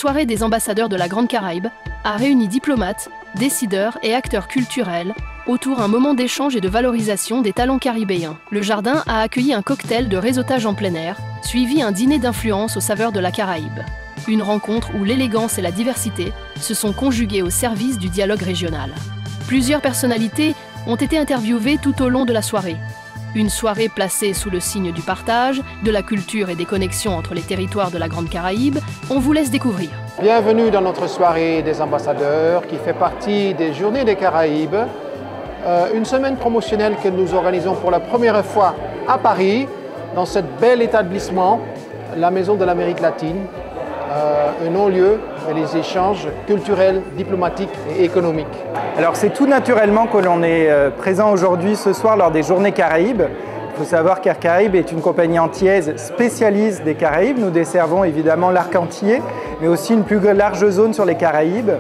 soirée des ambassadeurs de la Grande Caraïbe a réuni diplomates, décideurs et acteurs culturels autour d'un moment d'échange et de valorisation des talents caribéens. Le jardin a accueilli un cocktail de réseautage en plein air, suivi un dîner d'influence aux saveurs de la Caraïbe. Une rencontre où l'élégance et la diversité se sont conjuguées au service du dialogue régional. Plusieurs personnalités ont été interviewées tout au long de la soirée. Une soirée placée sous le signe du partage, de la culture et des connexions entre les territoires de la Grande Caraïbe, on vous laisse découvrir. Bienvenue dans notre soirée des ambassadeurs qui fait partie des Journées des Caraïbes, une semaine promotionnelle que nous organisons pour la première fois à Paris, dans cet bel établissement, la Maison de l'Amérique latine, un non-lieu et les échanges culturels, diplomatiques et économiques. Alors c'est tout naturellement que l'on est présent aujourd'hui ce soir lors des Journées Caraïbes. Il faut savoir qu'Air Caraïbes est une compagnie antillaise spécialiste des Caraïbes. Nous desservons évidemment l'arc antillais, mais aussi une plus large zone sur les Caraïbes,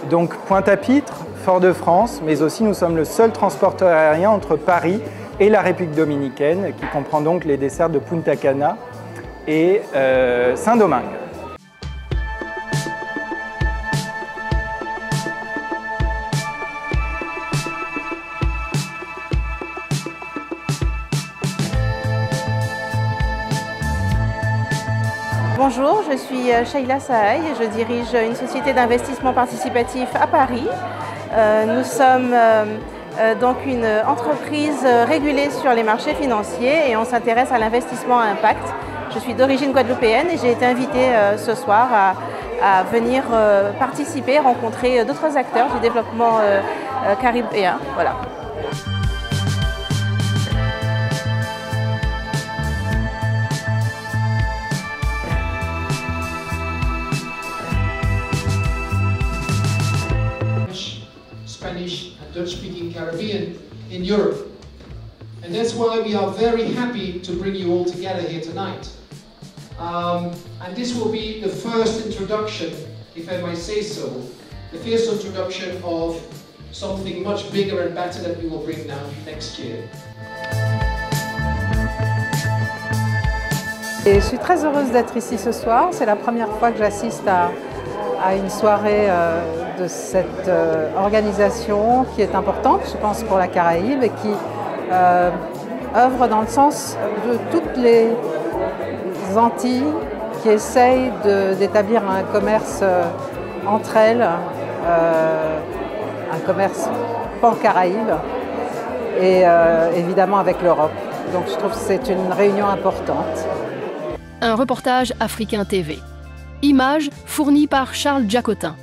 donc Pointe-à-Pitre, Fort-de-France, mais aussi nous sommes le seul transporteur aérien entre Paris et la République dominicaine, qui comprend donc les dessertes de Punta Cana et Saint-Domingue. Bonjour, je suis Sheila Sahay et je dirige une société d'investissement participatif à Paris. Nous sommes donc une entreprise régulée sur les marchés financiers et on s'intéresse à l'investissement à impact. Je suis d'origine guadeloupéenne et j'ai été invitée ce soir à venir participer, rencontrer d'autres acteurs du développement caribéen. Voilà. Spanish and Dutch-speaking Caribbean in Europe. And that's why we are very happy to bring you all together here tonight. And this will be the first introduction, if I may say so, the first introduction of something much bigger and better that we will bring now next year. Et je suis très heureuse d'être ici ce soir. C'est la première fois que j'assiste à une soirée de cette organisation qui est importante, je pense, pour la Caraïbe et qui œuvre dans le sens de toutes les Antilles qui essayent d'établir un commerce entre elles, un commerce pan-Caraïbe et évidemment avec l'Europe. Donc je trouve que c'est une réunion importante. Un reportage Africain TV. Images fournies par Charles Jacotin.